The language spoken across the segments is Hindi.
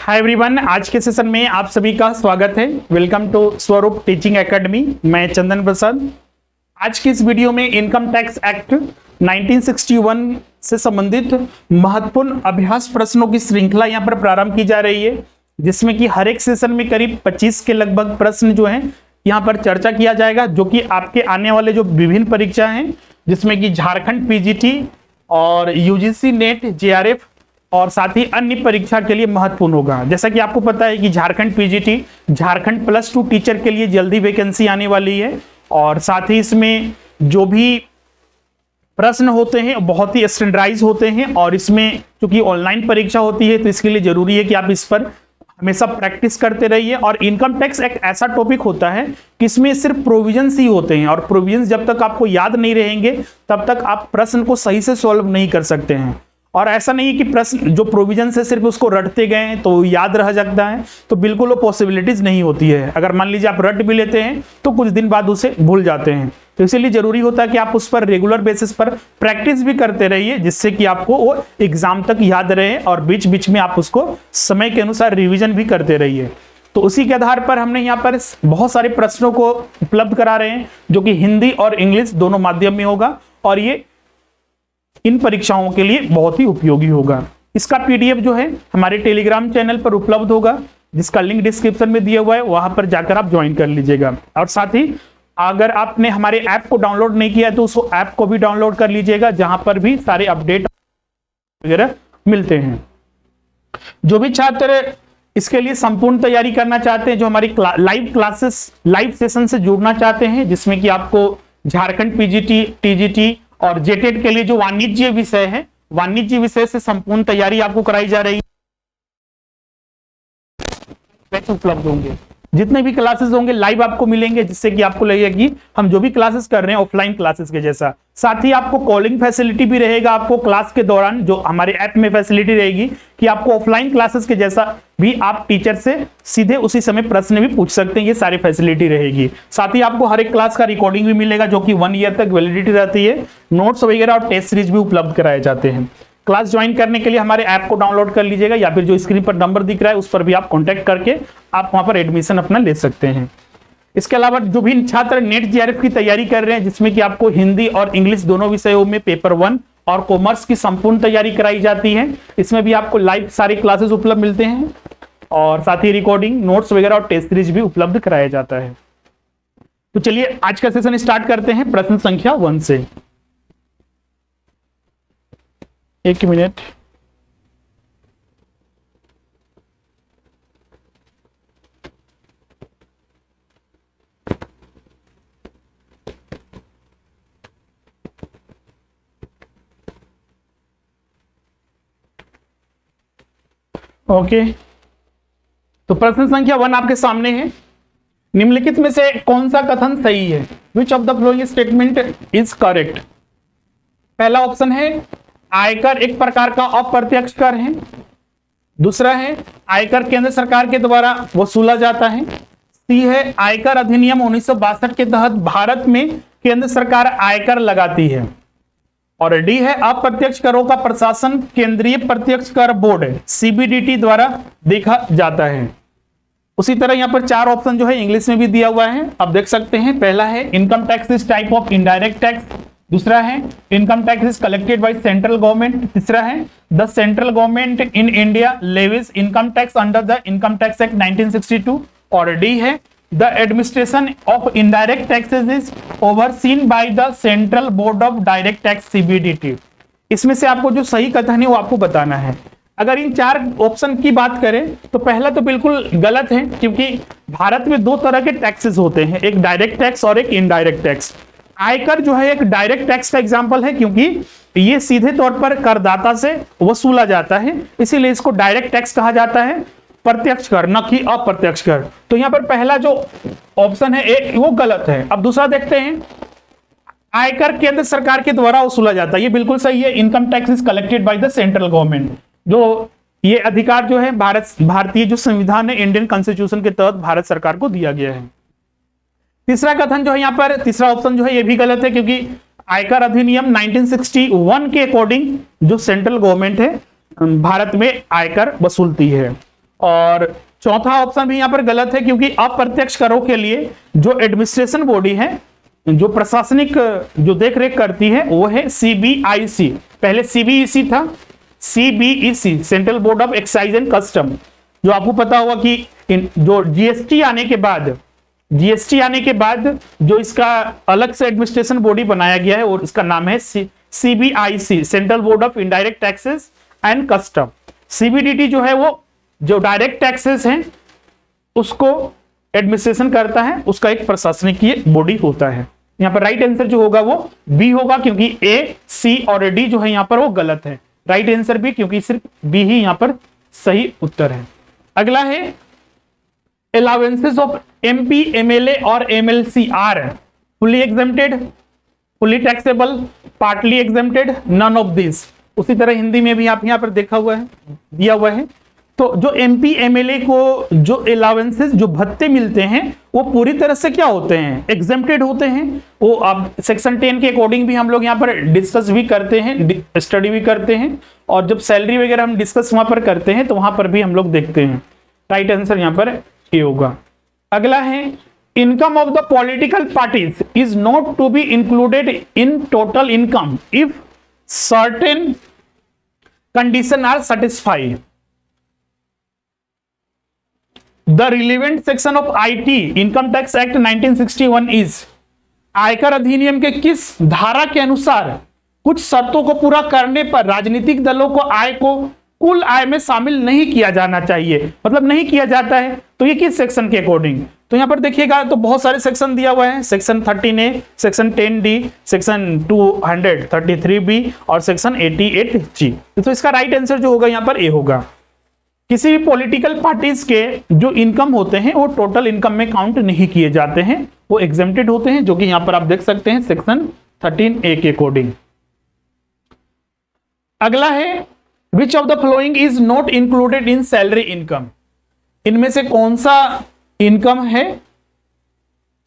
हाय एवरीवन, आज के सेशन में आप सभी का स्वागत है। वेलकम टू स्वरूप टीचिंग एकेडमी। मैं चंदन प्रसाद। आज की इस वीडियो में इनकम टैक्स एक्ट 1961 से संबंधित महत्वपूर्ण अभ्यास प्रश्नों की श्रृंखला यहां पर प्रारंभ की जा रही है, जिसमें कि हर एक सेशन में करीब 25 के लगभग प्रश्न जो हैं यहां पर चर्चा किया जाएगा, जो कि आपके आने वाले जो विभिन्न परीक्षा हैं, जिसमें कि झारखंड पीजीटी और यूजीसी नेट, जेआरएफ और साथ ही अन्य परीक्षा के लिए महत्वपूर्ण होगा। जैसा कि आपको पता है कि झारखंड पीजीटी, झारखंड +2 टीचर के लिए जल्दी वैकेंसी आने वाली है, और साथ ही इसमें जो भी प्रश्न होते हैं बहुत ही स्टैंडर्डाइज होते हैं, और इसमें चूंकि ऑनलाइन परीक्षा होती है तो इसके लिए जरूरी है कि आप इस पर हमेशा प्रैक्टिस करते रहिए। और इनकम टैक्स एक ऐसा टॉपिक होता है कि इसमें सिर्फ प्रोविजंस ही होते हैं, और प्रोविजंस जब तक आपको याद नहीं रहेंगे तब तक आप प्रश्न को सही से सॉल्व नहीं कर सकते हैं। और ऐसा नहीं है कि प्रश्न जो प्रोविजन से सिर्फ उसको रटते गए तो याद रह जाता है, तो बिल्कुल वो पॉसिबिलिटीज नहीं होती है। अगर मान लीजिए आप रट भी लेते हैं तो कुछ दिन बाद उसे भूल जाते हैं, तो इसीलिए जरूरी होता है कि आप उस पर रेगुलर बेसिस पर प्रैक्टिस भी करते रहिए, जिससे कि आपको वो एग्जाम तक याद रहे, और बीच बीच में आप उसको समय के अनुसार रिविजन भी करते रहिए। तो उसी के आधार पर हमने यहाँ पर बहुत सारे प्रश्नों को उपलब्ध करा रहे हैं, जो कि हिंदी और इंग्लिश दोनों माध्यम में होगा, और ये इन परीक्षाओं के लिए बहुत ही उपयोगी होगा। इसका पीडीएफ जो है हमारे टेलीग्राम चैनल पर उपलब्ध होगा, जिसका लिंक डिस्क्रिप्शन में दिया हुआ है, वहां पर जाकर आप ज्वाइन कर लीजिएगा। और साथ ही अगर आपने हमारे ऐप को डाउनलोड नहीं किया है तो उस ऐप को भी डाउनलोड कर लीजिएगा, जहां पर भी सारे अपडेट वगैरह मिलते हैं। जो भी छात्र इसके लिए संपूर्ण तैयारी करना चाहते हैं, जो हमारी लाइव क्लासेस, लाइव सेशन से जुड़ना चाहते हैं, जिसमें कि आपको झारखंड पीजीटी, टीजीटी और जेटेट के लिए जो वाणिज्य विषय है, वाणिज्य विषय से संपूर्ण तैयारी आपको कराई जा रही है। बैच उपलब्ध होंगे, जितने भी क्लासेस होंगे लाइव आपको मिलेंगे, जिससे कि आपको लगेगा कि हम जो भी क्लासेस कर रहे हैं ऑफलाइन क्लासेस के जैसा। साथ ही आपको कॉलिंग फैसिलिटी भी रहेगा, आपको क्लास के दौरान जो हमारे ऐप में फैसिलिटी रहेगी कि आपको ऑफलाइन क्लासेस के जैसा भी आप टीचर से सीधे उसी समय प्रश्न भी पूछ सकते हैं। ये सारी फैसिलिटी रहेगी। साथ ही आपको हर एक क्लास का रिकॉर्डिंग भी मिलेगा, जो कि 1 ईयर तक वैलिडिटी रहती है। नोट्स वगैरह और टेस्ट सीरीज भी उपलब्ध कराए जाते हैं। क्लास ज्वाइन करने के लिए हमारे ऐप को डाउनलोड कर लीजिएगा, या फिर जो स्क्रीन पर नंबर दिख रहा है उस पर भी आप कांटेक्ट करके आप वहां पर एडमिशन अपना ले सकते हैं। इसके अलावा जो भी छात्र नेट जेआरएफ की तैयारी कर रहे हैं, जिसमें कि आपको हिंदी और इंग्लिश दोनों विषयों में पेपर 1 और कॉमर्स की संपूर्ण तैयारी कराई जाती है, इसमें भी आपको लाइव सारी क्लासेस उपलब्ध मिलते हैं, और साथ ही रिकॉर्डिंग, नोट्स वगैरह और टेस्ट सीरीज भी उपलब्ध कराया जाता है। तो चलिए आज का सेशन स्टार्ट करते हैं प्रश्न संख्या 1 से। एक मिनट। ओके, तो प्रश्न संख्या 1 आपके सामने है। निम्नलिखित में से कौन सा कथन सही है? विच of the following statement is correct? पहला ऑप्शन है आयकर एक प्रकार का अप्रत्यक्ष कर है। दूसरा है आयकर केंद्र सरकार के द्वारा वसूला जाता है। सी है आयकर अधिनियम 1962 के तहत भारत में केंद्र सरकार आयकर लगाती है। और डी है अप्रत्यक्ष करों का प्रशासन केंद्रीय प्रत्यक्ष कर बोर्ड सीबीडीटी द्वारा देखा जाता है। उसी तरह यहां पर 4 ऑप्शन जो है इंग्लिश में भी दिया हुआ है, आप देख सकते हैं। पहला है income tax is type of indirect tax. दूसरा है income tax is collected by central government. तीसरा है the central government in India levies income tax under the income tax act 1962। और डी है the administration of indirect taxes is overseen by the central board of direct tax CBDT. इसमें से आपको जो सही कथन है वो आपको बताना है। अगर इन 4 ऑप्शन की बात करें तो पहला तो बिल्कुल गलत है, क्योंकि भारत में 2 तरह के टैक्सेस होते हैं, एक डायरेक्ट टैक्स और एक इनडायरेक्ट टैक्स। आयकर जो है एक डायरेक्ट टैक्स का एग्जांपल है, क्योंकि ये सीधे तौर पर करदाता से वसूला जाता है, इसीलिए इसको डायरेक्ट टैक्स कहा जाता है, प्रत्यक्ष कर, न कि अप्रत्यक्ष कर। तो यहां पर पहला जो ऑप्शन है एक वो गलत है। अब दूसरा देखते हैं, आयकर केंद्र सरकार के द्वारा वसूला जाता है, ये बिल्कुल सही है। Income tax is collected by the central government. जो ये अधिकार जो है भारतीय जो संविधान है, इंडियन कॉन्स्टिट्यूशन के तहत भारत सरकार को दिया गया है। तीसरा कथन जो है यहाँ पर, तीसरा ऑप्शन जो है ये भी गलत है, क्योंकि आयकर अधिनियम 1961 के अकॉर्डिंग जो सेंट्रल गवर्नमेंट है भारत में आयकर वसूलती है। और चौथा ऑप्शन भी यहां पर गलत है, क्योंकि अप्रत्यक्ष करों के लिए जो एडमिनिस्ट्रेशन बॉडी है, जो प्रशासनिक जो देखरेख करती है, वो है सीबीआईसी। पहले सीबीईसी था, CBEC central board of excise and custom. जो आपको पता होगा कि जो जीएसटी आने के बाद जो इसका अलग से एडमिनिस्ट्रेशन बॉडी बनाया गया है, और इसका नाम है CBIC, central board of indirect taxes and custom. CBDT जो है वो जो डायरेक्ट टैक्सेस हैं उसको एडमिनिस्ट्रेशन करता है, उसका एक प्रशासनिक बॉडी होता है। यहां पर राइट आंसर जो होगा वो बी होगा, क्योंकि ए, सी और डी जो है यहां पर वो गलत है। राइट आंसर बी, क्योंकि सिर्फ बी ही यहां पर सही उत्तर है। अगला है अलाउंसेस ऑफ एमपी, एमएलए और MLC are fully exempted, fully taxable, partly exempted, none of this. उसी तरह हिंदी में भी आप यहां पर देखा हुआ है, दिया हुआ है। तो जो एमपी एमएलए को जो अलाउंसेस, जो भत्ते मिलते हैं, वो पूरी तरह से क्या होते हैं, एग्जेम्प्टेड होते हैं। वो आप सेक्शन 10 के अकॉर्डिंग भी हम लोग यहाँ पर डिस्कस भी करते हैं, स्टडी भी करते हैं, और जब सैलरी वगैरह हम डिस्कस वहां पर करते हैं तो वहां पर भी हम लोग देखते हैं। राइट आंसर यहाँ पर ये होगा। अगला है income of the political parties is not to be included in total income if certain condition are satisfied. The relevant section of IT income tax act 1961 is, आयकर अधिनियम के किस धारा के अनुसार कुछ शर्तों को पूरा करने पर राजनीतिक दलों को आय को कुल आय में शामिल नहीं किया जाना चाहिए, मतलब नहीं किया जाता है। तो ये किस सेक्शन के अकॉर्डिंग, तो यहां पर देखिएगा तो बहुत सारे सेक्शन दिया हुआ है, section 13A, section 10D, section 233B और सेक्शन 88G। तो इसका राइट आंसर जो होगा यहां पर ए होगा। किसी भी पॉलिटिकल पार्टीज के जो इनकम होते हैं वो टोटल इनकम में काउंट नहीं किए जाते हैं, वो एग्जेम्प्टेड होते हैं, जो कि यहां पर आप देख सकते हैं सेक्शन 13A के अकॉर्डिंग। अगला है विच of the following is not included in salary income. इनमें से कौन सा इनकम है,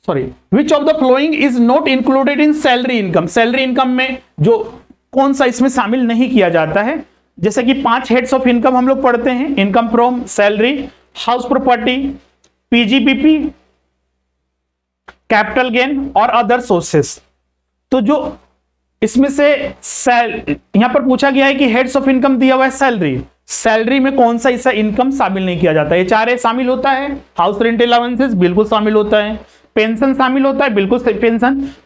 sorry, which of the following is not included in salary income. Salary income में जो कौन सा इसमें शामिल नहीं किया जाता है, जैसे कि 5 हेड्स ऑफ इनकम हम लोग पढ़ते हैं, income from salary, house property, PGBP, capital gain और अदर सोर्सेस। तो जो इसमें से यहां पर पूछा गया है कि हेड्स ऑफ इनकम दिया हुआ है सैलरी, सैलरी में कौन सा ऐसा इनकम शामिल नहीं किया जाता है। HRA शामिल होता है, हाउस रेंट अलाउंसेस बिल्कुल शामिल होता है, पेंशन शामिल होता है, बिल्कुल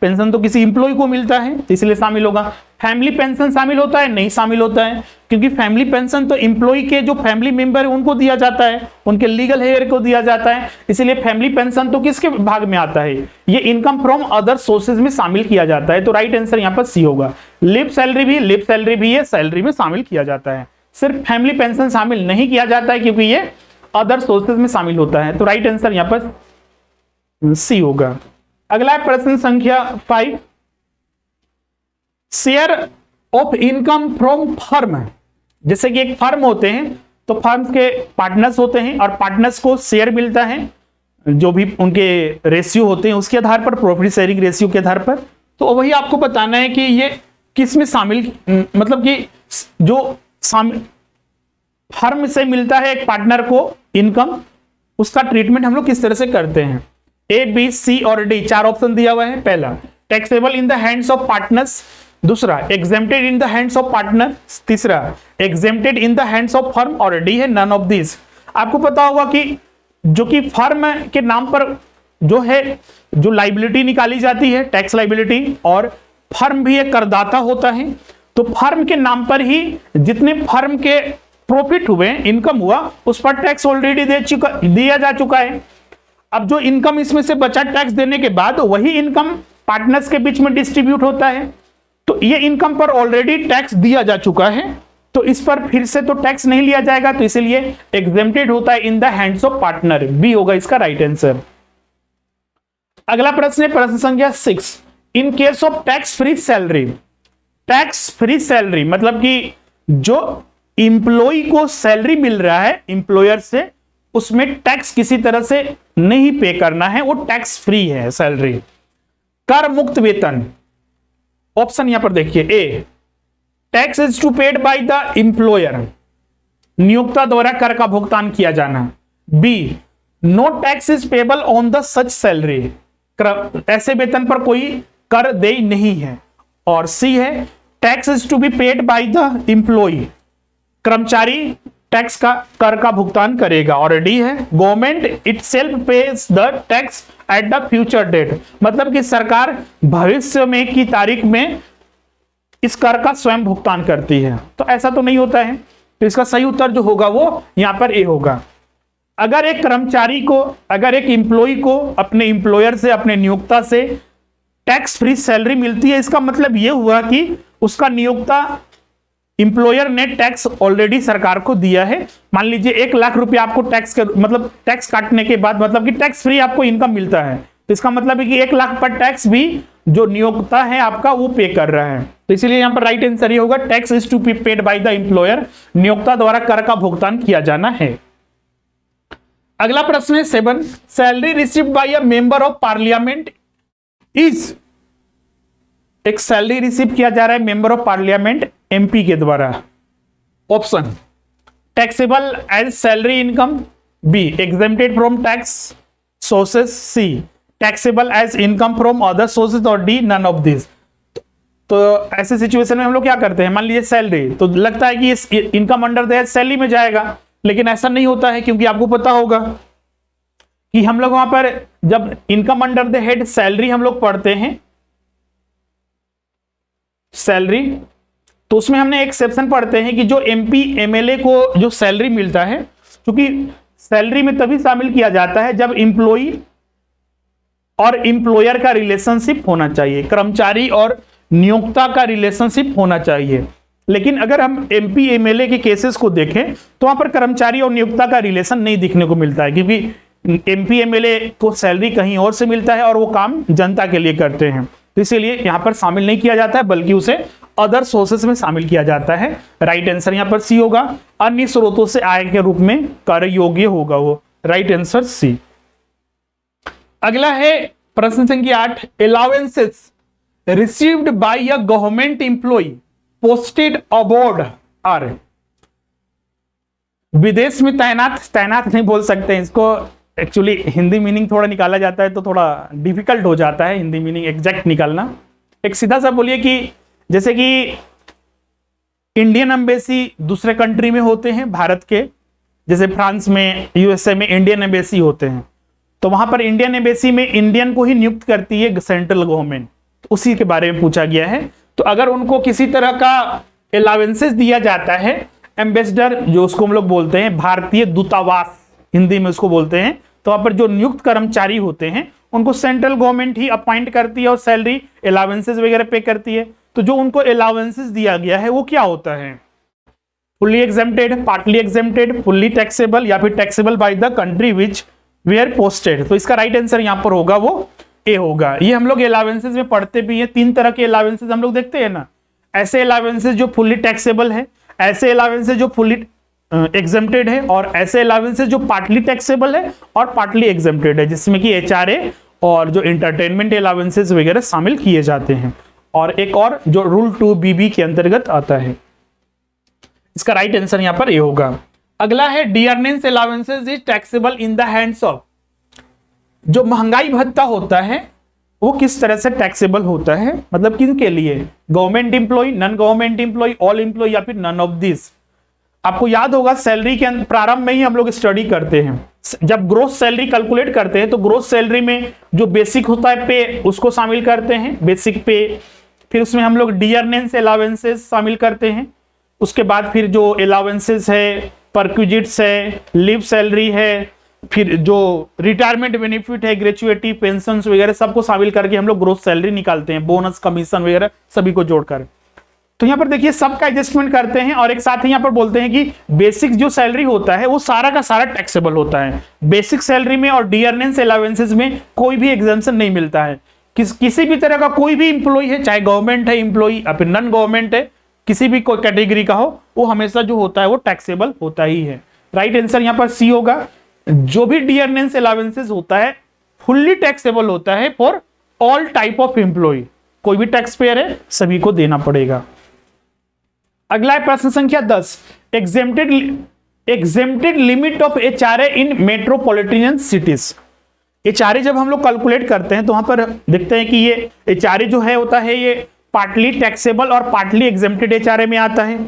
पेंशन तो किसी इंप्लॉय को मिलता है इसलिए शामिल होगा। फैमिली पेंशन शामिल होता है, नहीं शामिल होता है, क्योंकि फैमिली पेंशन तो इंप्लॉय के जो फैमिली मेंबर है उनको दिया जाता है, उनके लीगल हेयर को दिया जाता है, इसलिए फैमिली पेंशन तो किसके भाग में आता है, ये इनकम फ्रॉम अदर सोर्सेज में शामिल किया जाता है। तो राइट आंसर यहाँ पर सी होगा। लिप सैलरी भी ये सैलरी में शामिल किया जाता है, सिर्फ फैमिली पेंशन शामिल नहीं किया जाता है क्योंकि ये अदर सोर्सेज में शामिल होता है। तो राइट आंसर यहाँ पर सी होगा। अगला प्रश्न संख्या 5, share of income from firm. जैसे कि एक फर्म होते हैं तो फर्म के पार्टनर्स होते हैं और पार्टनर्स को शेयर मिलता है, जो भी उनके रेशियो होते हैं उसके आधार पर, प्रॉफिट शेयरिंग रेशियो के आधार पर। तो वही आपको बताना है कि ये किस में शामिल, मतलब कि जो फर्म से मिलता है एक पार्टनर को इनकम, उसका ट्रीटमेंट हम लोग किस तरह से करते हैं। ए, बी, सी और डी 4 ऑप्शन दिया हुआ है। पहला taxable in the hands of partners, दूसरा exempted in the hands of partner, तीसरा exempted in the hands of firm और डी है नन ऑफ दिस। आपको पता होगा कि जो कि फर्म के नाम पर जो है जो लाइबिलिटी निकाली जाती है टैक्स लाइबिलिटी, और फर्म भी एक करदाता होता है, तो फर्म के नाम पर ही जितने फर्म के प्रॉफिट हुए, इनकम हुआ, उस पर टैक्स ऑलरेडी दिया जा चुका है। अब जो इनकम इसमें से बचा टैक्स देने के बाद वही इनकम पार्टनर्स के बीच में डिस्ट्रीब्यूट होता है, तो ये इनकम पर ऑलरेडी टैक्स दिया जा चुका है, तो इस पर फिर से तो टैक्स नहीं लिया जाएगा, तो इसीलिए एग्जेम्प्टेड होता है in the hands of partner. B होगा इसका राइट आंसर। अगला प्रश्न है प्रश्न संख्या 6, in case of tax free salary. Tax free salary मतलब कि जो इंप्लॉय को सैलरी मिल रहा है इंप्लॉयर से, उसमें टैक्स किसी तरह से नहीं पे करना है, वो टैक्स फ्री है सैलरी। कर मुक्त वेतन, ऑप्शन यहां पर देखिए, A tax is to paid by the employer, नियोक्ता द्वारा कर का भुगतान किया जाना। B, no tax is payable on the such salary, ऐसे वेतन पर कोई कर देय नहीं है। और सी है, tax is to be paid by the employ, कर्मचारी टैक्स का कर का भुगतान करेगा। और डी है, government itself pays the tax at the future date, मतलब कि सरकार भविष्य में की तारीख में इस कर का स्वयं भुगतान करती है। तो ऐसा तो नहीं होता है, तो इसका सही उत्तर जो होगा वो यहां पर ए होगा। अगर एक कर्मचारी को, अगर एक एम्प्लॉय को अपने एम्प्लॉयर से, अपने नियोक्ता से टैक्स फ्री सैलरी मिलती है, इसका मतलब यह हुआ कि उसका नियोक्ता, एम्प्लॉयर ने टैक्स ऑलरेडी सरकार को दिया है। मान लीजिए 1 लाख रुपया आपको टैक्स के मतलब टैक्स काटने के बाद, मतलब कि टैक्स फ्री आपको इनकम मिलता है, तो इसका मतलब है कि 1 लाख पर टैक्स भी जो नियोक्ता है आपका वो पे कर रहा है। तो इसीलिए यहां पर राइट आंसर ये होगा, tax is to be paid by the employer, नियोक्ता द्वारा कर का भुगतान किया जाना है। अगला प्रश्न है 7, salary received by a member of parliament is, एक सैलरी रिसीव किया जा रहा है मेंबर ऑफ पार्लियामेंट एमपी के द्वारा। Option, taxable as salary income, B, exempted from tax sources, C, taxable as income from other sources, और डी, नन ऑफ दिस। तो ऐसे सिचुएशन में हम लोग क्या करते हैं, मान लीजिए सैलरी, तो लगता है कि इस इनकम अंडर द सैलरी में जाएगा, लेकिन ऐसा नहीं होता है, क्योंकि आपको पता होगा कि हम लोग वहां पर जब income under the head salary हम लोग पढ़ते हैं, सैलरी, तो उसमें हमने एक सेक्शन पढ़ते हैं कि जो एमपी एमएलए को जो सैलरी मिलता है, क्योंकि सैलरी में तभी शामिल किया जाता है जब इंप्लॉई और इंप्लॉयर का रिलेशनशिप होना चाहिए, कर्मचारी और नियोक्ता का रिलेशनशिप होना चाहिए। लेकिन अगर हम एमपी एमएलए के केसेस को देखें तो वहां पर कर्मचारी और नियोक्ता का रिलेशन नहीं दिखने को मिलता है, क्योंकि एमपी एमएलए को सैलरी कहीं और से मिलता है और वो काम जनता के लिए करते हैं, तो इसीलिए यहां पर शामिल नहीं किया जाता है, बल्कि उसे अदर सोर्सेस में शामिल किया जाता है। राइट आंसर यहां पर सी होगा, अन्य स्रोतों से आय के रूप में कर योग्य होगा वो, राइट आंसर सी। अगला है प्रश्न संख्या 8, allowances received by a government employ posted abroad are, विदेश में तैनात नहीं बोल सकते इसको, एक्चुअली हिंदी मीनिंग थोड़ा निकाला जाता है तो थोड़ा डिफिकल्ट हो जाता है हिंदी मीनिंग एग्जैक्ट निकालना। एक सीधा सा बोलिए कि जैसे कि इंडियन एम्बेसी दूसरे कंट्री में होते हैं भारत के, जैसे फ्रांस में, यूएसए में इंडियन एम्बेसी होते हैं, तो वहां पर इंडियन एम्बेसी में इंडियन को ही नियुक्त करती है सेंट्रल गवर्नमेंट, तो उसी के बारे में पूछा गया है। तो अगर उनको किसी तरह का अलाउंसेस दिया जाता है, एम्बेसडर जो उसको हम लोग बोलते हैं, भारतीय दूतावास हिंदी में उसको बोलते हैं, तो वहां पर जो नियुक्त कर्मचारी होते हैं उनको सेंट्रल गवर्नमेंट ही अपॉइंट करती है और सैलरी अलाउंसेस वगैरह पे करती है। तो जो उनको अलाउंसेस दिया गया है वो क्या होता है, fully exempted, partly exempted, fully taxable, या फिर taxable by the country which where posted. तो इसका राइट आंसर यहां पर होगा वो ए होगा। ये हम लोग अलाउंसेस में पढ़ते भी हैं, 3 तरह के अलाउंसेस हम लोग देखते हैं ना, ऐसे अलाउंसेस जो फुल्ली टैक्सेबल है, ऐसे अलाउंसेस जो फुल्ली एग्जेम्प्टेड है, और ऐसे अलाउंसेस जो पार्टली टैक्सेबल है और पार्टली एग्जेम्प्टेड है, जिसमें कि एचआरए और जो एंटरटेनमेंट अलाउंसेस वगैरह शामिल किए जाते हैं, और एक और जो रूल 2BB के अंतर्गत आता है। इसका राइट आंसर यहां पर ए होगा। अगला है dearness allowances is taxable in the hands of, जो महंगाई भत्ता होता है वो किस तरह से टैक्सेबल होता है, मतलब किन के लिए, government employ, non government employ, all employ, या फिर नन ऑफ दिस। आपको याद होगा सैलरी के प्रारंभ में ही हम लोग स्टडी करते हैं, जब ग्रोस सैलरी कैलकुलेट करते हैं तो ग्रोस सैलरी में जो बेसिक होता है पे उसको शामिल करते हैं, बेसिक पे, फिर उसमें हम लोग डियरनेंस अलाउंसेस शामिल करते हैं, उसके बाद फिर जो अलाउंसेस है, परक्विजिट्स है, लीव सैलरी है, फिर जो रिटायरमेंट बेनिफिट है, ग्रेचुइटी, पेंशन वगैरह सबको शामिल करके हम लोग ग्रोस सैलरी निकालते हैं, बोनस, कमीशन वगैरह सभी को जोड़कर। तो यहाँ पर देखिए सबका एडजस्टमेंट करते हैं, और एक साथ ही यहाँ पर बोलते हैं कि बेसिक जो सैलरी होता है वो सारा का सारा टैक्सेबल होता है। बेसिक सैलरी में और डियरनेंस अलाउंसेस में कोई भी एग्जम्पशन नहीं मिलता है। किसी भी तरह का कोई भी इंप्लॉय है, चाहे गवर्नमेंट है इंप्लॉय या फिर नॉन गवर्नमेंट है, किसी भी कोई कैटेगरी का हो, वो हमेशा जो होता है वो टैक्सेबल होता ही है। राइट आंसर यहाँ पर सी होगा। जो भी डियरनेंस अलाउंसेस होता है फुल्ली टैक्सेबल होता है for all type of employ, कोई भी टैक्स पेयर है सभी को देना पड़ेगा। अगला है प्रश्न संख्या 10, exempted exempted limit of HRA in metropolitan cities. HRA जब हम लोग कैलकुलेट करते हैं तो वहां पर देखते हैं कि ये HRA जो है होता है ये पार्टली टैक्सेबल और पार्टली एग्जेम्प्टेड HRA में आता है,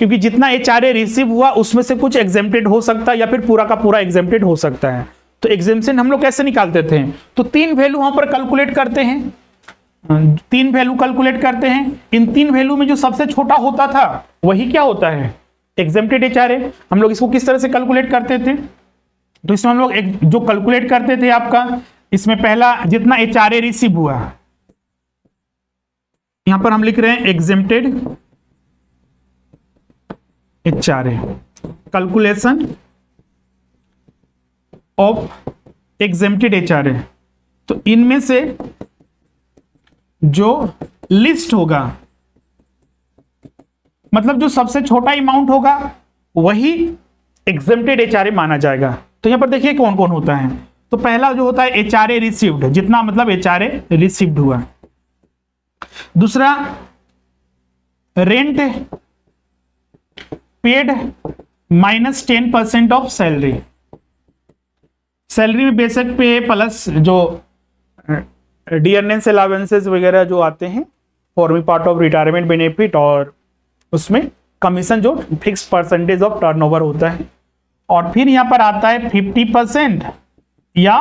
क्योंकि जितना HRA रिसीव हुआ उसमें से कुछ एग्जेम्प्टेड हो सकता है या फिर पूरा का पूरा एग्जेम्प्टेड हो सकता है। तो एग्जेम्पशन हम लोग कैसे निकालते थे, तो 3 वैल्यू वहां पर कैलकुलेट करते हैं, 3 वैल्यू कैलकुलेट करते हैं। इन 3 वैल्यू में जो सबसे छोटा होता था वही क्या होता है, एग्जेम्प्टेड HRA। हम लोग इसको किस तरह से कैलकुलेट करते थे, तो इसमें हम लोग जो कैलकुलेट करते थे आपका, इसमें पहला जितना HRA रिसीव हुआ, यहां पर हम लिख रहे हैं exempted HRA, calculation of exempted HRA। तो इनमें से जो लिस्ट होगा, मतलब जो सबसे छोटा अमाउंट होगा वही एग्जेम्प्टेड HRA माना जाएगा। तो यहां पर देखिए कौन कौन होता है। तो पहला जो होता है HRA रिसीव्ड, जितना मतलब HRA रिसीव्ड हुआ। दूसरा rent paid minus 10% of salary. Salary में बेसिक पे प्लस जो डियरनेस अलावेंसेस वगैरह जो आते हैं, forming part of retirement benefit, और उसमें कमीशन जो फिक्स परसेंटेज ऑफ टर्नओवर होता है। और फिर यहां पर आता है 50% या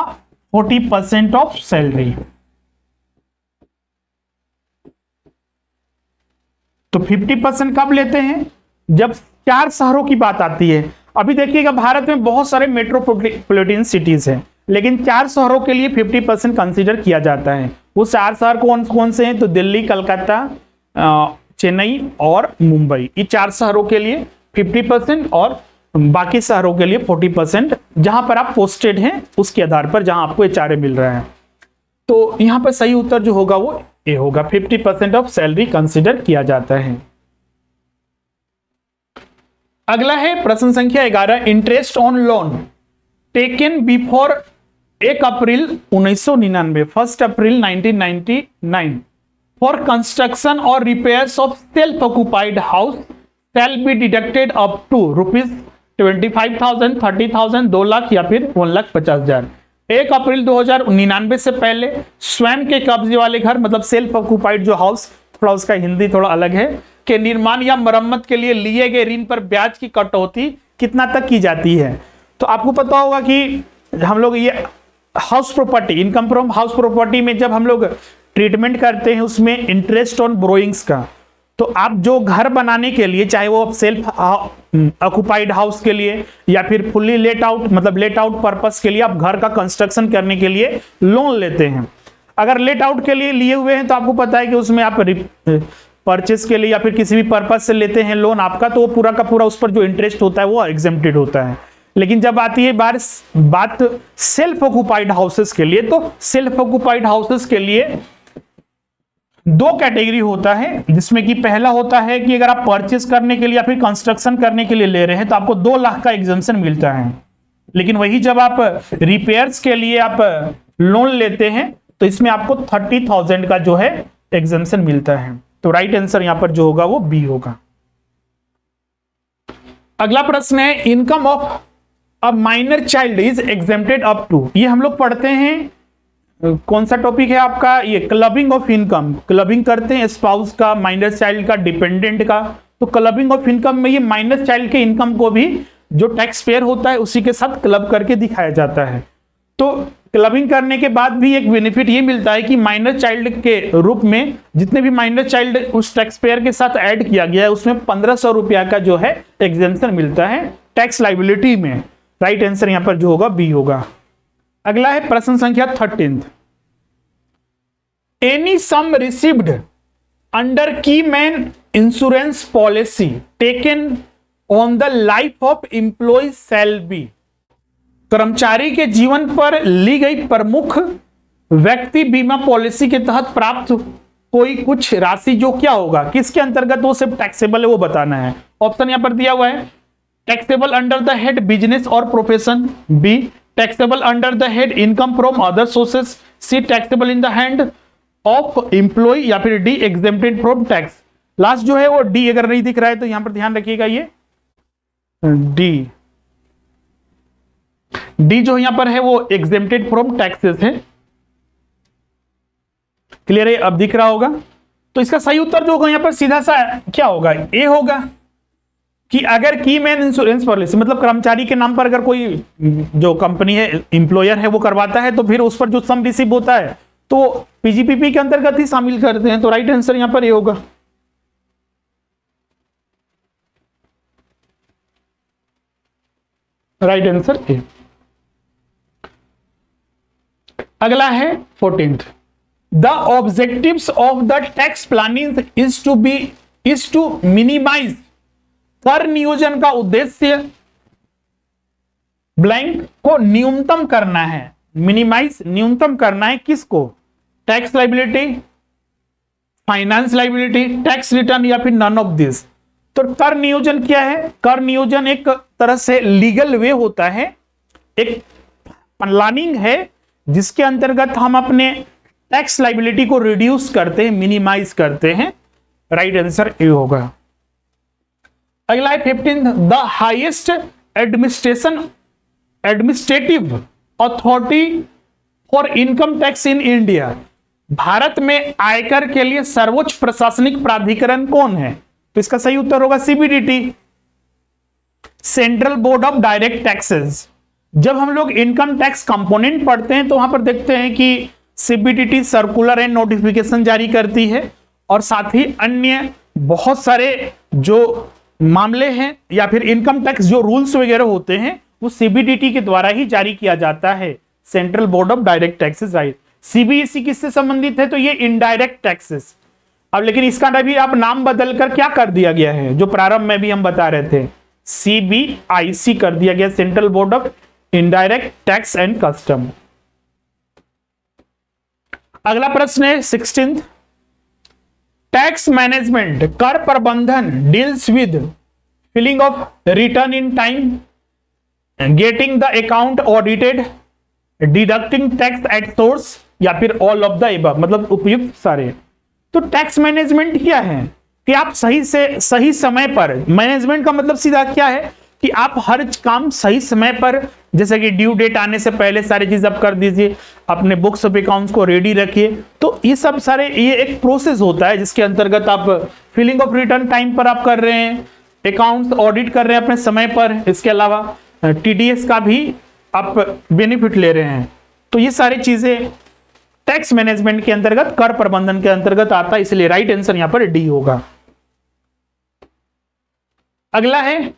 40% ऑफ सैलरी। तो 50% कब लेते हैं, जब 4 शहरों की बात आती है। अभी देखिएगा भारत में बहुत सारे मेट्रोपॉलिटन सिटीज हैं, लेकिन 4 शहरों के लिए 50% कंसीडर किया जाता है। वो 4 शहर कौन कौन से हैं, तो दिल्ली, कलकत्ता, चेन्नई और मुंबई। ये 4 शहरों के लिए 50% और बाकी शहरों के लिए 40%, जहां पर आप पोस्टेड हैं उसके आधार पर जहां आपको HRA मिल रहा है। तो यहां पर सही उत्तर जो होगा वो ए होगा, 50% ऑफ सैलरी कंसीडर किया जाता है। अगला है प्रश्न संख्या 11, interest on loan taken before 1 April 1999, 1 April 1999 for construction और repairs of self occupied house shall be deducted up to ₹25,000, 30,000, 2 lakh या फिर 1,50,000। 1 अप्रैल 2099 से पहले स्वयं के कब्जे वाले घर, मतलब सेल्फ ऑक्युपाइड जो हाउस, थोड़ा उसका हिंदी थोड़ा अलग है, के निर्माण या मरम्मत के लिए लिए गए ऋण पर ब्याज की कटौती कितना तक की जाती है। तो आपको पता होगा कि हम लोग ये house property, income from house property में जब हम लोग ट्रीटमेंट करते हैं उसमें इंटरेस्ट ऑन बोरोइंग्स का, तो आप जो घर बनाने के लिए, चाहे वो सेल्फ ऑक्युपाइड हाउस के लिए या फिर फुल्ली लेट आउट, मतलब लेट आउट पर्पस के लिए आप घर का कंस्ट्रक्शन करने के लिए लोन लेते हैं। अगर लेट आउट के लिए लिए हुए हैं तो आपको पता है कि उसमें आप परचेस के लिए या फिर किसी भी पर्पस से लेते हैं लोन आपका, तो वो पूरा का पूरा उस पर जो इंटरेस्ट होता है वो एग्जेम्प्टेड होता है। लेकिन जब आती है बात सेल्फ ऑक्युपाइड हाउसेस के लिए, तो सेल्फ ऑक्युपाइड हाउसेस के लिए 2 कैटेगरी होता है, जिसमें कि पहला होता है कि अगर आप परचेस करने के लिए या फिर कंस्ट्रक्शन करने के लिए ले रहे हैं तो आपको 2 लाख का एग्जेम्पशन मिलता है। लेकिन वही जब आप रिपेयर्स के लिए आप लोन लेते हैं तो इसमें आपको 30,000 का जो है एग्जेम्पशन मिलता है। तो राइट आंसर यहां पर जो होगा वो बी होगा। अगला प्रश्न है, income of a minor child is exempted up to. ये हम लोग पढ़ते हैं, कौन सा टॉपिक है आपका, ये क्लबिंग ऑफ इनकम। क्लबिंग करते हैं स्पाउस का, माइनर चाइल्ड का, डिपेंडेंट का। तो क्लबिंग ऑफ इनकम में ये माइनर चाइल्ड के इनकम को भी जो टैक्स पेयर होता है उसी के साथ क्लब करके दिखाया जाता है। तो क्लबिंग करने के बाद भी एक बेनिफिट ये मिलता है कि माइनर चाइल्ड के रूप में जितने भी माइनर चाइल्ड उस टैक्स पेयर के साथ ऐड किया गया है उसमें 1,500 रुपया का जो है एग्जेम्पशन मिलता है टैक्स लाइबिलिटी में। राइट आंसर यहां पर जो होगा बी होगा। अगला है प्रश्न संख्या 13, any sum received under key man insurance policy taken on the life of employ shall be. कर्मचारी के जीवन पर ली गई प्रमुख व्यक्ति बीमा पॉलिसी के तहत प्राप्त कोई कुछ राशि जो क्या होगा, किसके अंतर्गत वो सिर्फ टैक्सेबल है वो बताना है। ऑप्शन यहां पर दिया हुआ है, taxable under the head business और profession, B taxable under the head income from other sources, C taxable in the hand of employ, या फिर D exempted from tax. Last जो है वो डी, अगर नहीं दिख रहा है तो यहां पर ध्यान रखिएगा ये डी डी जो यहां पर है वो एग्जेम्प्टेड फ्रॉम टैक्सेस है। क्लियर है, अब दिख रहा होगा। तो इसका सही उत्तर जो होगा यहां पर सीधा सा क्या होगा, ए होगा कि अगर की मैन इंश्योरेंस पॉलिसी मतलब कर्मचारी के नाम पर अगर कोई जो कंपनी है इंप्लॉयर है वो करवाता है तो फिर उस पर जो सम रिसीव होता है तो पीजीपीपी के अंतर्गत ही शामिल करते हैं। तो राइट आंसर यहां पर ये होगा। Right answer A. अगला है 14th, the objectives of the tax planning is to minimise. कर नियोजन का उद्देश्य ब्लैंक को न्यूनतम करना है। मिनिमाइज न्यूनतम करना है किसको, tax liability, finance liability, tax return या फिर नन ऑफ दिस। तो कर नियोजन क्या है, कर नियोजन एक तरह से लीगल वे होता है, एक प्लानिंग है जिसके अंतर्गत हम अपने टैक्स लाइबिलिटी को रिड्यूस करते हैं, मिनिमाइज करते हैं। राइट आंसर ए होगा। अगला है 15, the highest administrative authority for income tax in India. Bharat में आयकर के लिए सर्वोच्च प्रशासनिक प्राधिकरण कौन है? तो इसका सही उत्तर होगा CBDT, central board of direct taxes. जब हम लोग इनकम टैक्स कंपोनेंट पढ़ते हैं तो वहां पर देखते हैं कि सीबीडीटी सर्कुलर एंड नोटिफिकेशन जारी करती है और साथ ही अन्य बहुत सारे जो मामले हैं या फिर इनकम टैक्स जो रूल्स वगैरह होते हैं वो सीबीडीटी के द्वारा ही जारी किया जाता है, central board of direct taxes. CBSE किससे संबंधित है? तो ये इनडायरेक्ट टैक्सेस। अब लेकिन इसका भी आप नाम बदलकर क्या कर दिया गया है, जो प्रारंभ में भी हम बता रहे थे, सीबीआईसी कर दिया गया, central board of indirect tax and custom. अगला प्रश्न है 16th, टैक्स मैनेजमेंट कर प्रबंधन deals with filing of return in time, getting the account audited, deducting tax at source या फिर ऑल ऑफ द एबव, मतलब उपयुक्त सारे। तो टैक्स मैनेजमेंट क्या है कि आप सही समय पर, मैनेजमेंट का मतलब सीधा क्या है कि आप हर काम सही समय पर, जैसे कि ड्यू डेट आने से पहले सारी चीज आप कर दीजिए, अपने बुक्स ऑफ अकाउंट्स को रेडी रखिए। तो ये सब सारे ये एक प्रोसेस होता है जिसके अंतर्गत आप फिलिंग ऑफ रिटर्न टाइम पर आप कर रहे हैं, अकाउंट्स ऑडिट कर रहे हैं अपने समय पर, इसके अलावा टीडीएस का भी आप बेनिफिट ले रहे हैं। तो ये सारी चीजें टैक्स मैनेजमेंट के अंतर्गत, कर प्रबंधन के अंतर्गत आता है, इसलिए राइट आंसर यहां पर डी होगा। अगला है,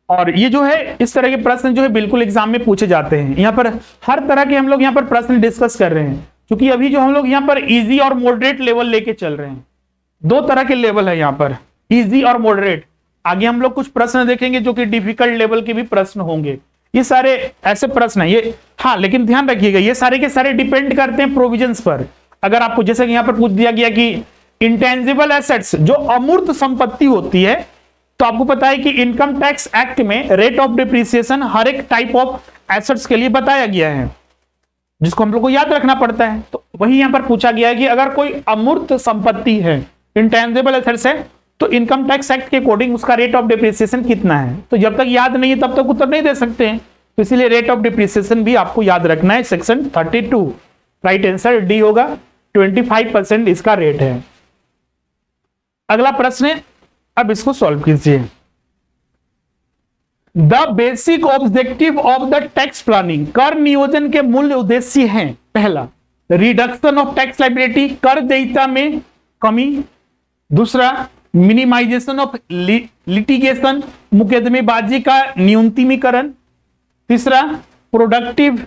और ये जो है इस तरह के प्रश्न जो है बिल्कुल एग्जाम में पूछे जाते हैं। यहां पर हर तरह के हम लोग यहां पर प्रश्न डिस्कस कर रहे हैं, क्योंकि अभी जो हम लोग यहां पर इजी और मॉडरेट लेवल लेके चल रहे हैं। दो तरह के लेवल है यहां पर, इजी और मॉडरेट। आगे हम लोग कुछ प्रश्न देखेंगे जो कि डिफिकल्ट लेवल के भी प्रश्न होंगे। ये सारे ऐसे प्रश्न है ये, हाँ, लेकिन ध्यान रखिएगा ये सारे के सारे डिपेंड करते हैं प्रोविजंस पर। अगर आपको जैसे कि यहां पर पूछ दिया गया कि इंटेंजिबल एसेट्स जो अमूर्त संपत्ति होती है, तो आपको पता है कि इनकम टैक्स एक्ट में रेट ऑफ डिप्रिसिएशन हर एक टाइप ऑफ एसेट्स के लिए बताया गया है, जिसको हम लोग को याद रखना पड़ता है। तो वही यहां पर पूछा गया है कि अगर कोई अमूर्त संपत्ति है, इंटेंजिबल एसेट्स है, तो इनकम टैक्स एक्ट के अकॉर्डिंग उसका रेट ऑफ डिप्रिसिएशन कितना है। तो जब तक याद नहीं है तब तक उत्तर नहीं दे सकते हैं, तो इसीलिए रेट ऑफ डिप्रिसिएशन भी आपको याद रखना है। सेक्शन 32 राइट आंसर डी होगा, 25% इसका रेट है। अगला प्रश्न है, अब इसको सॉल्व कीजिए। The basic objective of the tax planning, कर नियोजन के मूल उद्देश्य हैं, पहला रिडक्शन ऑफ टैक्स लायबिलिटी, कर देयता में कमी, दूसरा मिनिमाइजेशन ऑफ लिटिगेशन, मुकदमेबाजी का न्यूनतमीकरण, तीसरा प्रोडक्टिव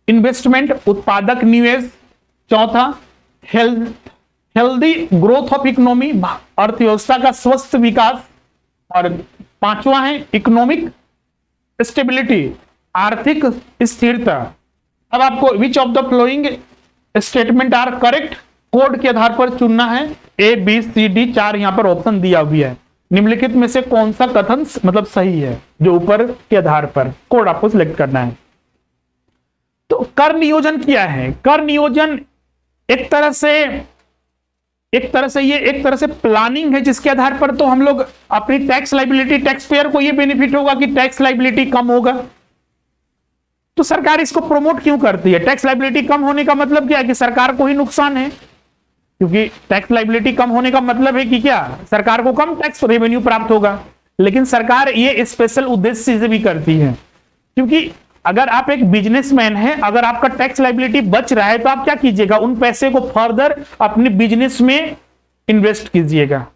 इन्वेस्टमेंट, उत्पादक निवेश, चौथा हेल्दी ग्रोथ ऑफ इकोनॉमी, अर्थव्यवस्था का स्वस्थ विकास, और पांचवा है इकोनॉमिक स्टेबिलिटी, आर्थिक स्थिरता। अब आपको which of the following statement are correct, code के आधार पर चुनना है। ए बी सी डी 4 यहां पर ऑप्शन दिया हुआ है, निम्नलिखित में से कौन सा कथन मतलब सही है, जो ऊपर के आधार पर कोड आपको सिलेक्ट करना है। तो कर नियोजन क्या है? कर नियोजन एक तरह से प्लानिंग है, जिसके आधार पर तो हम लोग अपनी टैक्स लायबिलिटी, टैक्स पेयर को ये बेनिफिट होगा कि टैक्स लायबिलिटी कम होगा। तो सरकार इसको प्रमोट क्यों करती है? टैक्स लाइबिलिटी कम होने का मतलब क्या है? कि सरकार को ही नुकसान है, क्योंकि टैक्स लाइबिलिटी कम होने का मतलब है कि क्या, सरकार को कम टैक्स रेवेन्यू प्राप्त होगा। लेकिन सरकार ये स्पेशल उद्देश्य से भी करती है, क्योंकि अगर आप एक बिजनेसमैन हैं, अगर आपका टैक्स लाइबिलिटी बच रहा है तो आप क्या कीजिएगा, उन पैसे को फर्दर अपने बिजनेस में इन्वेस्ट कीजिएगा।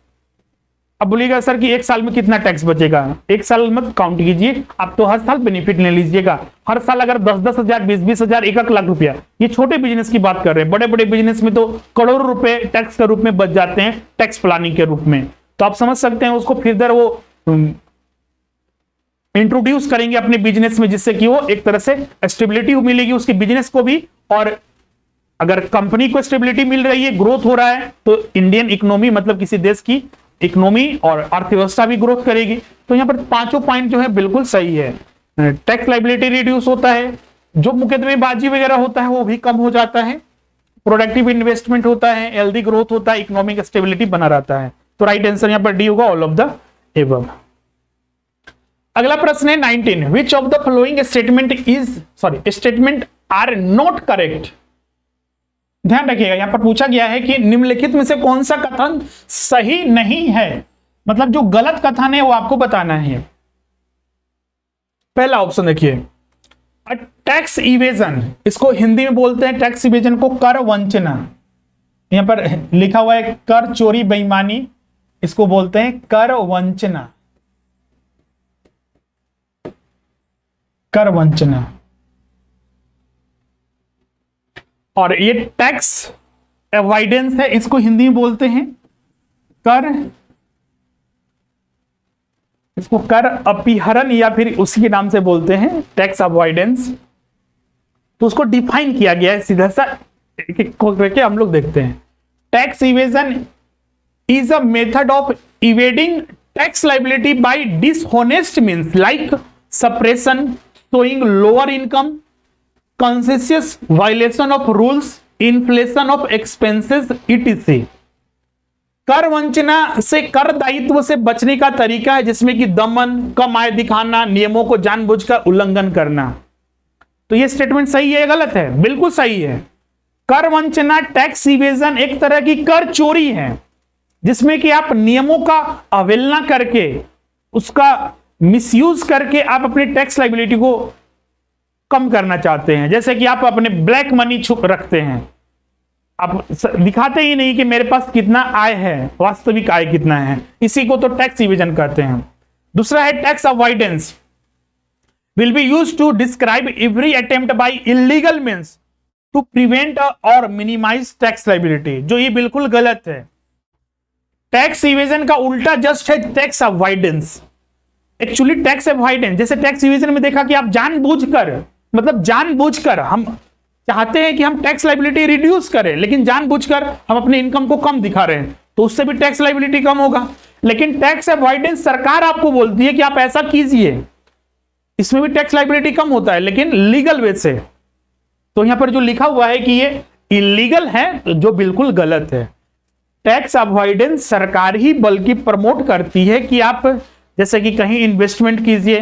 अब बोलिएगा सर कि एक साल में कितना टैक्स बचेगा? एक साल मत काउंट कीजिए, आप तो हर साल बेनिफिट ले लीजिएगा। हर साल अगर 10-10 हजार, 20-20 हजार, 1-1 लाख रुपया, ये छोटे बिजनेस की बात कर रहे हैं। बड़े बड़े बिजनेस में तो करोड़ों रुपए टैक्स के रूप में बच जाते हैं, टैक्स प्लानिंग के रूप में। तो आप समझ सकते हैं उसको फिर वो इंट्रोड्यूस करेंगे अपने बिजनेस में, जिससे कि वो एक तरह से स्टेबिलिटी मिलेगी उसके बिजनेस को भी, और अगर कंपनी को स्टेबिलिटी मिल रही है, ग्रोथ हो रहा है, तो इंडियन इकोनॉमी मतलब किसी देश की इकोनॉमी और अर्थव्यवस्था भी ग्रोथ करेगी। तो यहां पर पांचों पॉइंट जो है बिल्कुल सही है। टैक्स लाइबिलिटी रिड्यूस होता है, जो मुकदमेबाजी वगैरह होता है वो भी कम हो जाता है, प्रोडक्टिव इन्वेस्टमेंट होता है, हेल्दी ग्रोथ होता है, इकोनॉमिक स्टेबिलिटी बना रहता है। तो राइट आंसर यहां पर डी होगा, ऑल ऑफ द एबव। अगला प्रश्न है 19, which of the following statement are not correct. ध्यान रखिएगा, यहां पर पूछा गया है कि निम्नलिखित में से कौन सा कथन सही नहीं है, मतलब जो गलत कथन है वो आपको बताना है। पहला ऑप्शन देखिए, टैक्स इवेजन, इसको हिंदी में बोलते हैं टैक्स इवेजन को कर वंचना। यहां पर लिखा हुआ है कर चोरी बेईमानी, इसको बोलते हैं कर वंचना, कर वंचना। और ये टैक्स अवॉइडेंस है, इसको हिंदी में बोलते हैं इसको कर अपहरण या फिर उसी के नाम से बोलते हैं टैक्स अवॉइडेंस। तो उसको डिफाइन किया गया है, सीधा सा एक करके हम लोग देखते हैं। Tax evasion is a method of evading tax liability by dishonest means like suppression, showing lower income, conscious violation of rules, inflation of expenses etc। कर वंचना से कर दायित्व से बचने का तरीका है, जिसमें कि दमन, कम आय दिखाना, नियमों को जानबूझकर उल्लंघन करना। तो ये स्टेटमेंट सही है या गलत है? बिल्कुल सही है। कर वंचना, टैक्स इवेजन एक तरह की कर चोरी है, जिसमें कि आप नियमों का अवहेलना करके, उसका मिसयूज करके आप अपनी टैक्स लाइबिलिटी को कम करना चाहते हैं। जैसे कि आप अपने ब्लैक मनी छुप रखते हैं, आप दिखाते ही नहीं कि मेरे पास कितना आय है, वास्तविक आय कितना है, इसी को तो टैक्स इवेजन कहते हैं। दूसरा है tax avoidance, will be used to describe every attempt by illegal means to prevent और मिनिमाइज टैक्स लाइबिलिटी, जो ये बिल्कुल गलत है। टैक्स इवेजन का उल्टा जस्ट है tax avoidance. Actually tax avoidance, जैसे टैक्स इवेजन में देखा कि आप जानबूझकर, मतलब जानबूझकर हम चाहते हैं कि हम टैक्स लाइबिलिटी रिड्यूस करें, लेकिन जानबूझकर हम अपनी इनकम को कम दिखा रहे हैं, तो उससे भी टैक्स लाइबिलिटी कम होगा। लेकिन टैक्स अवॉइडेंस सरकार आपको बोलती है कि आप ऐसा कीजिए, इसमें भी टैक्स लाइबिलिटी कम होता है, लेकिन लीगल वे से। तो यहां पर जो लिखा हुआ है कि ये इलीगल है, जो बिल्कुल गलत है। टैक्स अवॉइडेंस सरकार ही बल्कि प्रमोट करती है कि आप जैसे कि कहीं इन्वेस्टमेंट कीजिए,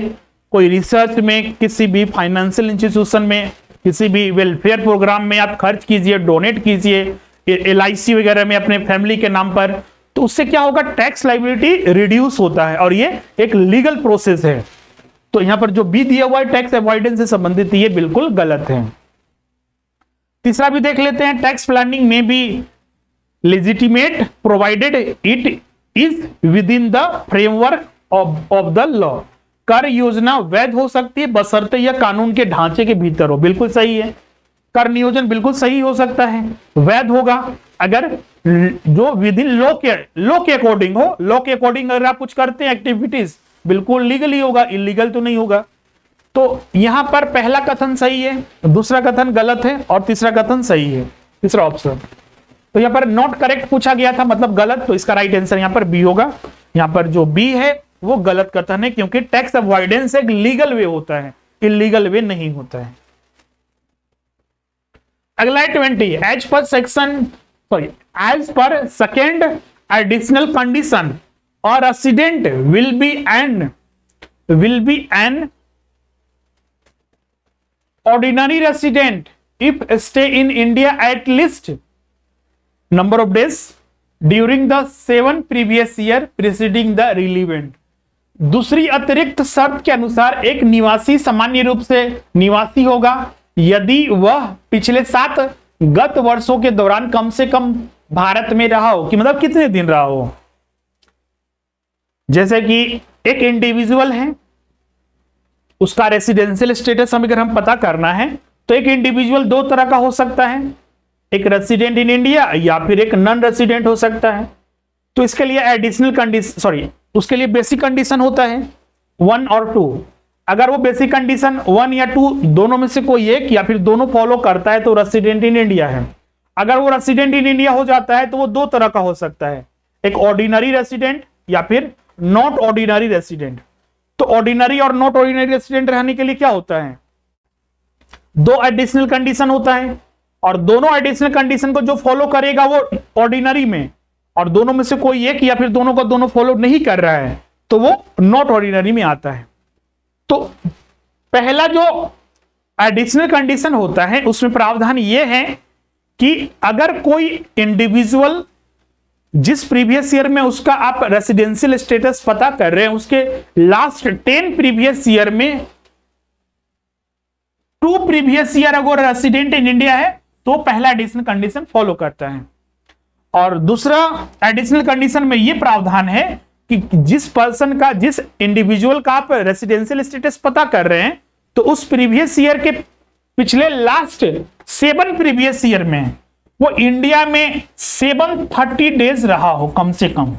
कोई रिसर्च में, किसी भी फाइनेंशियल इंस्टीट्यूशन में, किसी भी वेलफेयर प्रोग्राम में आप खर्च कीजिए, डोनेट कीजिए, LIC वगैरह में अपने फैमिली के नाम पर, तो उससे क्या होगा, टैक्स लाइबिलिटी रिड्यूस होता है, और ये एक लीगल प्रोसेस है। तो यहां पर जो बी दिया हुआ है टैक्स अवॉइडेंस से संबंधित, ये बिल्कुल गलत है। तीसरा भी देख लेते हैं, टैक्स प्लानिंग में भी legitimate provided it is with in the framework of the law. कर योजना वैध हो सकती है बशर्ते यह कानून के ढांचे के भीतर हो। बिल्कुल सही है, कर नियोजन बिल्कुल सही हो सकता है, वैध होगा अगर जो विद इन लॉ के अकॉर्डिंग हो। लॉ के अकॉर्डिंग अगर आप कुछ करते हैं एक्टिविटीज, बिल्कुल लीगल ही होगा, इलीगल तो नहीं होगा। तो यहां पर पहला कथन सही है, दूसरा कथन गलत है, और तीसरा कथन सही है, तीसरा ऑप्शन। तो यहां पर नॉट करेक्ट पूछा गया था, मतलब गलत, तो इसका राइट आंसर यहां पर बी होगा। यहां पर जो बी है वो गलत कथन है, क्योंकि टैक्स अवॉइडेंस एक लीगल वे होता है, इलीगल वे नहीं होता है। अगला है 20, as per second additional condition और resident will be an ordinary resident if stay in India at least number of days during the 7 previous year preceding the relevant. दूसरी अतिरिक्त शर्त के अनुसार एक निवासी सामान्य रूप से निवासी होगा यदि वह पिछले 7 गत वर्षों के दौरान कम से कम भारत में रहा हो। कि मतलब कितने दिन रहा हो। जैसे कि एक इंडिविजुअल है, उसका रेसिडेंशियल स्टेटस अगर हम पता करना है तो एक इंडिविजुअल 2 तरह का हो सकता है, एक रेसिडेंट इन इंडिया या फिर एक नॉन रेसिडेंट हो सकता है। तो इसके लिए एडिशनल कंडीशन उसके लिए बेसिक कंडीशन होता है 1 और 2। अगर वो बेसिक कंडीशन 1 या 2 दोनों में से कोई एक या फिर दोनों फॉलो करता है तो रेसिडेंट इन इंडिया है। अगर वो रेसिडेंट इन इंडिया हो जाता है तो वो 2 तरह का हो सकता है, एक ऑर्डिनरी रेसिडेंट या फिर नॉट ऑर्डिनरी रेसिडेंट। तो ऑर्डिनरी और नॉट ऑर्डिनरी रेसिडेंट रहने के लिए क्या होता है, 2 एडिशनल कंडीशन होता है और दोनों एडिशनल कंडीशन को जो फॉलो करेगा वो ऑर्डिनरी में, और दोनों में से कोई एक या फिर दोनों को दोनों फॉलो नहीं कर रहा है तो वो नॉट ऑर्डिनरी में आता है। तो पहला जो एडिशनल कंडीशन होता है उसमें प्रावधान ये है कि अगर कोई इंडिविजुअल जिस प्रीवियस ईयर में उसका आप रेसिडेंशियल स्टेटस पता कर रहे हैं उसके लास्ट 10 प्रीवियस ईयर में 2 प्रीवियस ईयर अगर रेसिडेंट इन इंडिया है तो पहला एडिशनल कंडीशन फॉलो करता है। और दूसरा एडिशनल कंडीशन में यह प्रावधान है कि जिस इंडिविजुअल का आप रेसिडेंशियल स्टेटस पता कर रहे हैं तो उस प्रीवियस ईयर के पिछले लास्ट 7 प्रीवियस ईयर में वो इंडिया में 730 डेज रहा हो कम से कम।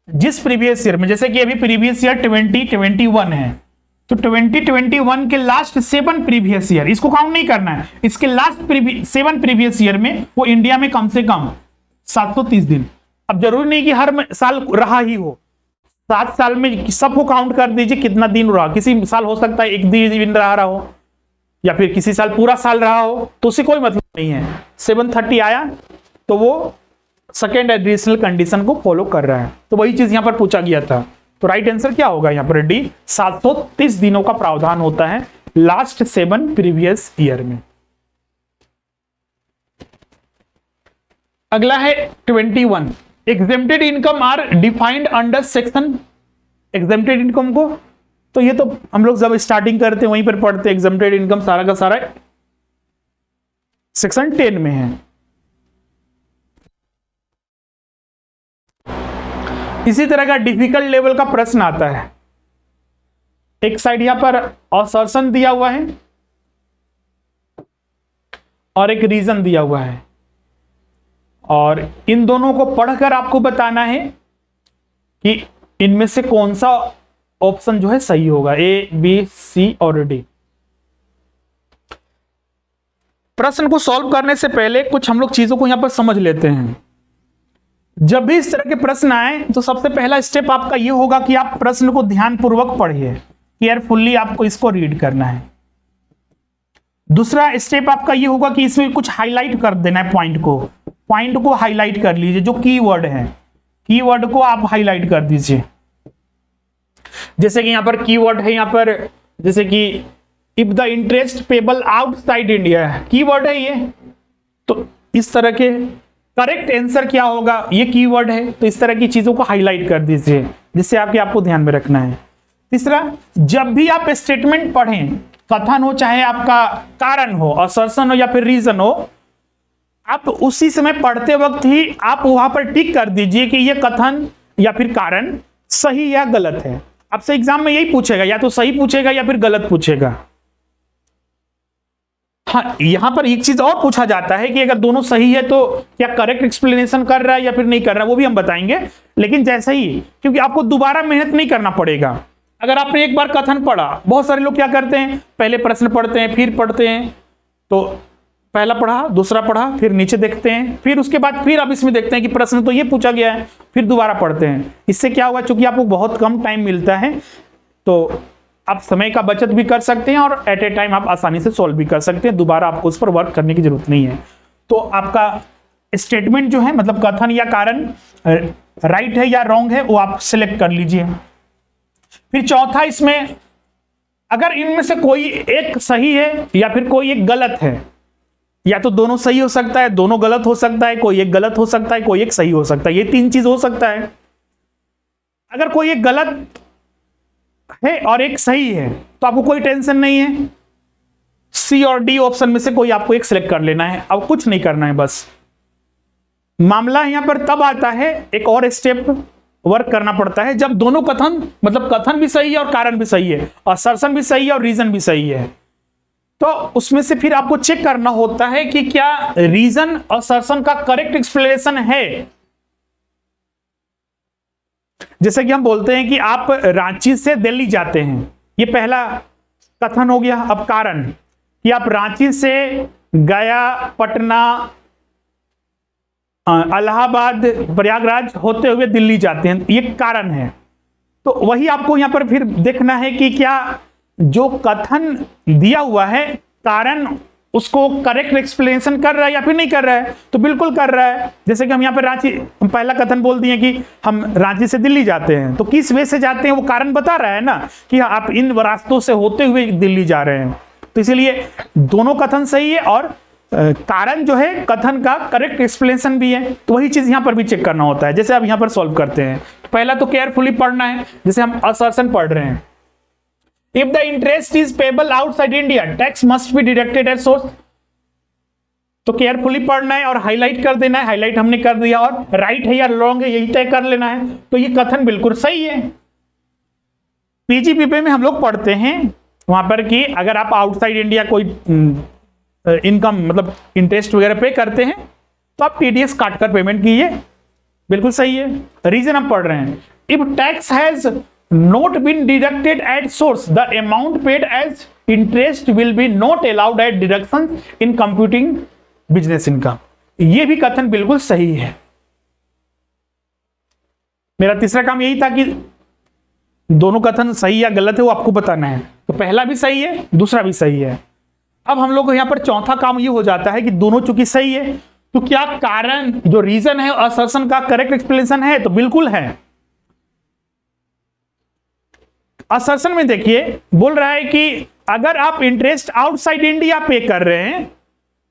जिस प्रीवियस ईयर में, जैसे कि अभी प्रीवियस ईयर 2021 है तो 2021 के लास्ट 7 प्रीवियस ईयर, इसको काउंट नहीं करना है, इसके लास्ट 7 प्रीवियस ईयर में वो इंडिया में कम से कम 730 दिन। अब जरूरी नहीं कि हर साल रहा ही हो, 7 साल में सबको काउंट कर दीजिए कितना दिन रहा। किसी साल हो सकता है 1 दिन रहा हो या फिर किसी साल पूरा साल रहा हो, तो उससे कोई मतलब नहीं है। 730 आया तो वो सेकेंड एडिशनल कंडीशन को फॉलो कर रहा है। तो वही चीज यहां पर पूछा गया था। तो राइट आंसर क्या होगा यहां पर डी, 730 दिनों का प्रावधान होता है लास्ट 7 प्रीवियस ईयर में। अगला है 21, exempted income are defined under section. Exempted income को तो ये तो हम लोग जब स्टार्टिंग करते हैं वहीं पर पढ़ते हैं, एग्जेम्प्टेड इनकम सारा का सारा सेक्शन 10 में है। इसी तरह का डिफिकल्ट लेवल का प्रश्न आता है। एक साइड यहां पर असर्शन दिया हुआ है और एक रीजन दिया हुआ है, और इन दोनों को पढ़कर आपको बताना है कि इनमें से कौन सा ऑप्शन जो है सही होगा, ए, बी, सी और डी। प्रश्न को सॉल्व करने से पहले कुछ हम लोग चीजों को यहां पर समझ लेते हैं। जब भी इस तरह के प्रश्न आए तो सबसे पहला स्टेप आपका यह होगा कि आप प्रश्न को ध्यानपूर्वक पढ़िए, केयरफुल्ली आपको इसको रीड करना है। दूसरा स्टेप आपका यह होगा कि इसमें कुछ हाईलाइट कर देना है, पॉइंट को हाईलाइट कर लीजिए। जो कीवर्ड है, कीवर्ड को आप हाईलाइट कर दीजिए। जैसे कि यहां पर कीवर्ड है, यहां पर जैसे कि if the interest payable outside India, keyword है ये, तो इस तरह के करेक्ट आंसर क्या होगा ये कीवर्ड है। तो इस तरह की चीजों को हाईलाइट कर दीजिए जिससे आपको ध्यान में रखना है। तीसरा, जब भी आप स्टेटमेंट पढ़ें, कथन हो चाहे आपका कारण हो, असर्शन हो या फिर रीजन हो, आप उसी समय पढ़ते वक्त ही आप वहां पर टिक कर दीजिए कि यह कथन या फिर कारण सही या गलत है। आपसे एग्जाम में यही पूछेगा, या तो सही पूछेगा या फिर गलत पूछेगा। हाँ, यहां पर एक चीज और पूछा जाता है कि अगर दोनों सही है तो क्या करेक्ट एक्सप्लेनेशन कर रहा है या फिर नहीं कर रहा है, वो भी हम बताएंगे। लेकिन जैसे ही, क्योंकि आपको दोबारा मेहनत नहीं करना पड़ेगा। अगर आपने एक बार कथन पढ़ा, बहुत सारे लोग क्या करते हैं, पहले प्रश्न पढ़ते हैं फिर पढ़ते हैं, तो पहला पढ़ा, दूसरा पढ़ा, फिर नीचे देखते हैं, फिर उसके बाद फिर आप इसमें देखते हैं कि प्रश्न तो ये पूछा गया है, फिर दोबारा पढ़ते हैं। इससे क्या होगा, चूंकि आपको बहुत कम टाइम मिलता है तो आप समय का बचत भी कर सकते हैं और एट ए टाइम आप आसानी से सॉल्व भी कर सकते हैं। दोबारा आपको उस पर वर्क करने की जरूरत नहीं है। तो आपका स्टेटमेंट जो है, मतलब कथन या कारण राइट है या रॉन्ग है, वो आप सिलेक्ट कर लीजिए। फिर चौथा, इसमें अगर इनमें से कोई एक सही है या फिर कोई एक गलत है, या तो दोनों सही हो सकता है, दोनों गलत हो सकता है, कोई एक गलत हो सकता है, कोई एक सही हो सकता है, ये तीन चीज हो सकता है। अगर कोई एक गलत है और एक सही है तो आपको कोई टेंशन नहीं है, सी और डी ऑप्शन में से कोई आपको एक सिलेक्ट कर लेना है, अब कुछ नहीं करना है बस। मामला यहां पर तब आता है, एक और स्टेप वर्क करना पड़ता है, जब दोनों कथन, मतलब कथन भी सही है और कारण भी सही है, असर्शन भी सही है और रीजन भी सही है, तो उसमें से फिर आपको चेक करना होता है कि क्या रीजन असर्शन का करेक्ट एक्सप्लेनेशन है। जैसे कि हम बोलते हैं कि आप रांची से दिल्ली जाते हैं, ये पहला कथन हो गया। अब कारण कि आप रांची से गया, पटना, इलाहाबाद, प्रयागराज होते हुए दिल्ली जाते हैं, ये कारण है। तो वही आपको यहां पर फिर देखना है कि क्या जो कथन दिया हुआ है कारण उसको करेक्ट एक्सप्लेनेशन कर रहा है या फिर नहीं कर रहा है। तो बिल्कुल कर रहा है। जैसे कि हम यहाँ पर रांची, हम पहला कथन बोल दिए कि हम रांची से दिल्ली जाते हैं, तो किस वे से जाते हैं वो कारण बता रहा है ना, कि आप इन रास्तों से होते हुए दिल्ली जा रहे हैं। तो इसीलिए दोनों कथन सही है और कारण जो है कथन का करेक्ट एक्सप्लेनेशन भी है। तो वही चीज यहां पर भी चेक करना होता है। जैसे अब यहां पर सॉल्व करते हैं, पहला तो केयरफुली पढ़ना है, जैसे हम असर्शन पढ़ रहे हैं, if the interest is payable outside India tax must be deducted at source. तो केयरफुली पढ़ना है और हाईलाइट कर देना है, हाईलाइट हमने कर दिया, और राइट है या रॉन्ग है यही तय कर लेना है। तो ये कथन बिल्कुल सही है। पीजीपीपी में हम लोग पढ़ते हैं वहां पर कि अगर आप आउटसाइड इंडिया कोई इनकम, मतलब इंटरेस्ट वगैरह पे करते हैं तो आप टीडीएस काट कर पेमेंट कीजिए, बिल्कुल सही है। रीजन हम पढ़ रहे हैं, if tax has not been deducted at source the amount paid as interest will be not allowed at deduction in computing business income. ये भी कथन बिल्कुल सही है। मेरा तीसरा काम यही था कि दोनों कथन सही या गलत है वो आपको बताना है। तो पहला भी सही है, दूसरा भी सही है। अब हम लोग को यहां पर चौथा काम ये हो जाता है कि दोनों चूंकि सही है तो क्या कारण, जो रीजन है असर्शन का करेक्ट एक्सप्लेनेशन है? तो बिल्कुल है। असर्शन में देखिए बोल रहा है कि अगर आप इंटरेस्ट आउटसाइड इंडिया पे कर रहे हैं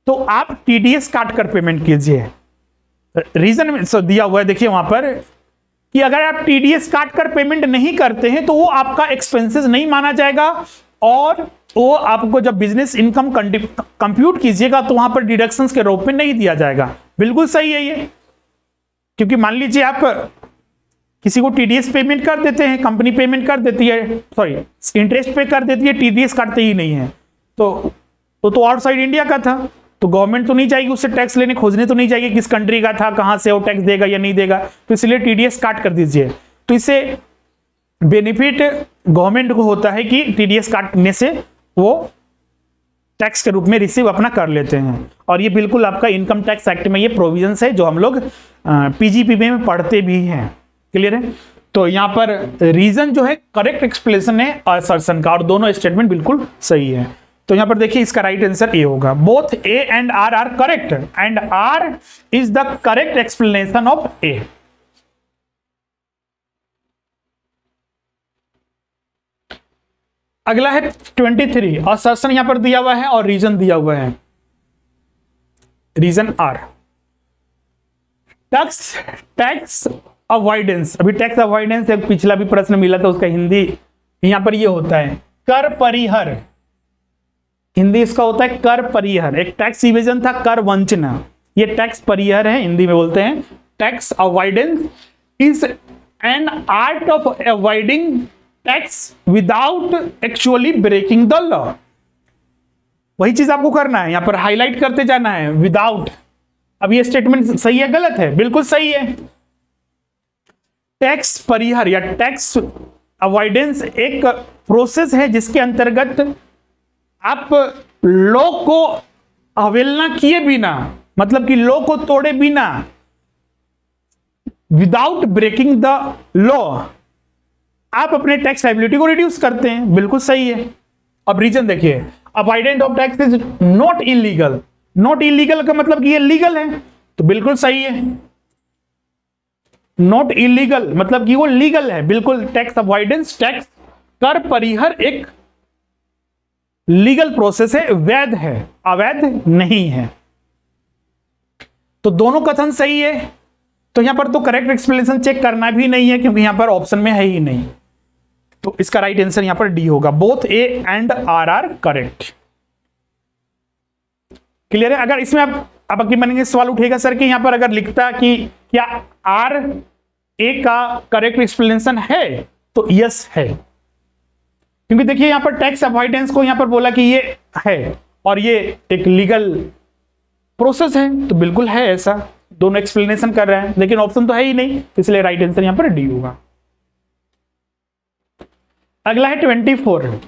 तो आप टीडीएस काट कर पेमेंट कीजिए। रीजन में दिया हुआ है, देखिए वहां पर कि अगर आप टीडीएस काट कर पेमेंट नहीं करते हैं तो वो आपका एक्सपेंसेस नहीं माना जाएगा, और वो आपको जब बिजनेस इनकम कंप्यूट कीजिएगा तो वहां पर डिडक्शंस के रूप में नहीं दिया जाएगा। बिल्कुल सही है ये, क्योंकि मान लीजिए आप किसी को टीडीएस पेमेंट कर देते हैं, कंपनी पेमेंट कर देती है, सॉरी इंटरेस्ट पे कर देती है, टीडीएस काटते ही नहीं है, तो आउटसाइड इंडिया का था, तो गवर्नमेंट तो नहीं जाएगी उससे टैक्स लेने, खोजने तो नहीं जाएगी किस कंट्री का था, कहां से वो टैक्स देगा या नहीं देगा, तो इसलिए टीडीएस काट कर दीजिए। तो इससे बेनिफिट गवर्नमेंट को होता है कि टीडीएस काटने से वो टैक्स के रूप में रिसीव अपना कर लेते हैं। और ये बिल्कुल आपका इनकम टैक्स एक्ट में ये प्रोविजंस है जो हम लोग पीजीपीपी में पढ़ते भी हैं। क्लियर है? तो यहाँ पर रीजन जो है करेक्ट एक्सप्लेनेशन है असर्शन का, और दोनों स्टेटमेंट बिल्कुल सही है। तो यहां पर देखिए इसका राइट आंसर ए होगा। Both A and R are correct and R is the correct explanation of A. अगला है 23, असर्शन यहां पर दिया हुआ है और रीजन दिया हुआ है। Reason are tax avoidance. अभी टैक्स अवॉइडेंस एक पिछला भी प्रश्न मिला था, उसका हिंदी यहां पर ये होता है कर परिहर। हिंदी इसका होता है कर परिहर। एक टैक्स इवेजन था कर वंचना, ये टैक्स परिहर है, हिंदी में बोलते हैं। Tax avoidance is an art of avoiding tax without actually breaking the law. वही चीज आपको करना है, यहां पर हाईलाइट करते जाना है विदाउट। अब ये स्टेटमेंट सही है गलत है? बिल्कुल सही है। टैक्स परिहर या टैक्स अवॉइडेंस एक प्रोसेस है जिसके अंतर्गत आप लॉ को अवहेलना किए बिना, मतलब कि लॉ को तोड़े बिना, विदाउट ब्रेकिंग द लॉ, आप अपने टैक्स लायबिलिटी को रिड्यूस करते हैं। बिल्कुल सही है। अब रीजन देखिए, avoidance of tax is not illegal. Not illegal का मतलब कि ये लीगल है, तो बिल्कुल सही है। नॉट इलीगल मतलब कि वो लीगल है, बिल्कुल। टैक्स अवॉइडेंस, टैक्स कर परिहर एक लीगल प्रोसेस है, वैध है, अवैध नहीं है। तो दोनों कथन सही है, तो यहां पर तो करेक्ट एक्सप्लेनेशन चेक करना भी नहीं है क्योंकि यहां पर ऑप्शन में है ही नहीं। तो इसका राइट आंसर यहां पर डी होगा, both A and R correct. Clear है? अगर इसमें आप आपके मन में सवाल उठेगा सर कि यहां पर अगर लिखता कि क्या आर ए का करेक्ट एक्सप्लेनेशन है, तो यस है, क्योंकि देखिए यहां पर टैक्स अवॉइडेंस को यहां पर बोला कि ये है और ये एक लीगल प्रोसेस है, तो बिल्कुल है ऐसा, दोनों एक्सप्लेनेशन कर रहे हैं, लेकिन ऑप्शन तो है ही नहीं, इसलिए राइट आंसर यहां पर डी होगा। अगला है 24,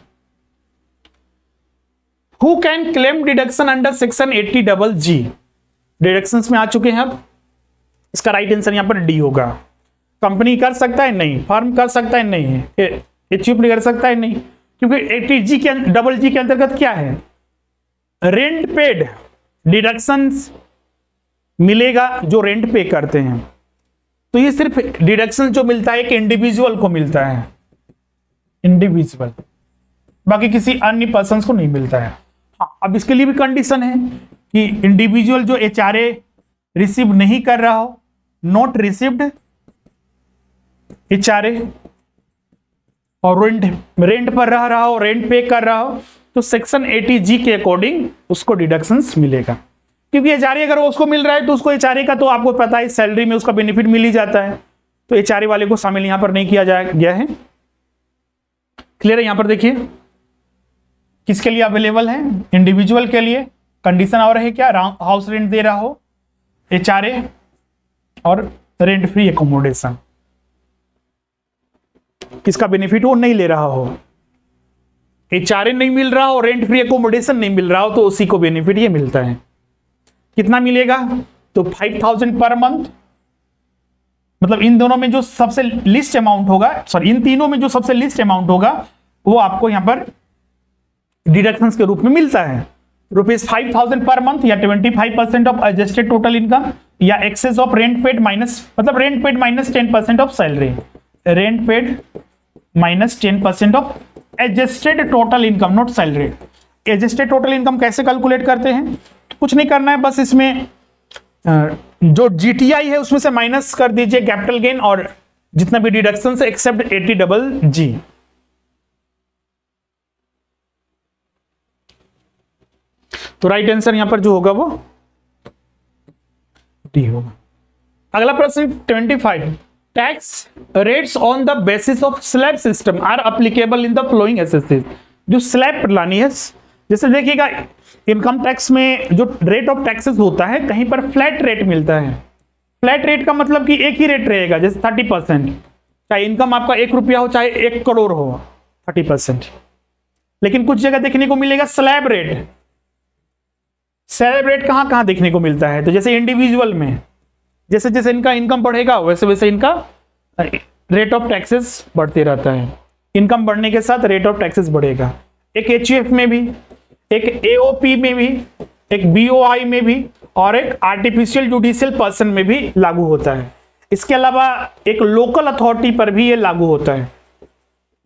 who can claim deduction under section 80GG। Deductions में आ चुके हैं अब, इसका राइट आंसर यहां पर डी होगा। कंपनी कर सकता है नहीं, फर्म कर सकता है नहीं, एचयूएफ नहीं कर सकता है नहीं, क्योंकि 80G के GG के अंतर्गत क्या है, रेंट पेड डिडक्शंस मिलेगा जो रेंट पे करते हैं। तो ये सिर्फ डिडक्शन जो मिलता है एक इंडिविजुअल को मिलता है, इंडिविजुअल, बाकी किसी अन्य पर्सन को नहीं मिलता है। हाँ, अब इसके लिए भी कंडीशन है कि इंडिविजुअल जो एचआरए रिसीव नहीं कर रहा हो, नॉट रिसीव्ड एचआरए, और रेंट पर रह रहा हो, रेंट पे कर रहा हो, तो सेक्शन 80G के अकॉर्डिंग उसको डिडक्शंस मिलेगा। क्योंकि एचआरए अगर उसको मिल रहा है तो उसको एचआरए का तो आपको पता है सैलरी में उसका बेनिफिट मिल ही जाता है, तो एचआरए वाले को शामिल यहां पर नहीं किया गया है। क्लियर है? यहां पर देखिए किसके लिए अवेलेबल है, इंडिविजुअल के लिए। कंडीशन और है क्या, हाउस रेंट दे रहा हो, एचआरए और रेंट फ्री एकोमोडेशन, किसका बेनिफिट वो नहीं ले रहा हो, एचआरए नहीं मिल रहा हो, रेंट फ्री एकोमोडेशन नहीं मिल रहा हो, तो उसी को बेनिफिट ये मिलता है। कितना मिलेगा, तो 5000 पर मंथ, मतलब इन दोनों में जो सबसे लिस्ट अमाउंट होगा, सॉरी इन तीनों में जो सबसे लिस्ट अमाउंट होगा वो आपको यहां पर डिडक्शंस के रूप में मिलता है। ₹5000 पर मंथ, या 25% ऑफ एडजस्टेड टोटल इनकम, या excess of rent paid minus, मतलब rent paid minus 10% of salary, rent paid minus 10% of adjusted total income, not salary. Adjusted total income कैसे कैलकुलेट करते हैं, कुछ नहीं करना है, बस इसमें जो जीटीआई है उसमें से माइनस कर दीजिए कैपिटल गेन और जितना भी डिडक्शन है एक्सेप्ट 80GG। तो राइट आंसर यहां पर जो होगा वो डी होगा। अगला प्रश्न 25, tax rates on the basis of slab system are applicable in the following assessees. जो स्लैब प्रणाली है, जैसे देखिएगा इनकम टैक्स में जो रेट ऑफ टैक्सेस होता है कहीं पर फ्लैट रेट मिलता है। फ्लैट रेट का मतलब कि एक ही रेट रहेगा, जैसे 30%, चाहे इनकम आपका 1 रुपया हो चाहे 1 करोड़ हो, 30%। लेकिन कुछ जगह देखने को मिलेगा स्लैब रेट। स्लैब रेट कहां कहां देखने को मिलता है, तो जैसे इंडिविजुअल में जैसे जैसे इनका इनकम बढ़ेगा वैसे वैसे इनका रेट ऑफ टैक्सेस बढ़ते रहता है। इनकम बढ़ने के साथ रेट ऑफ टैक्सेस बढ़ेगा। एक एचयूएफ में भी, एक एओपी में भी, एक बीओआई में भी, और एक आर्टिफिशियल जुडिशियल पर्सन में भी लागू होता है। इसके अलावा एक लोकल अथॉरिटी पर भी ये लागू होता है।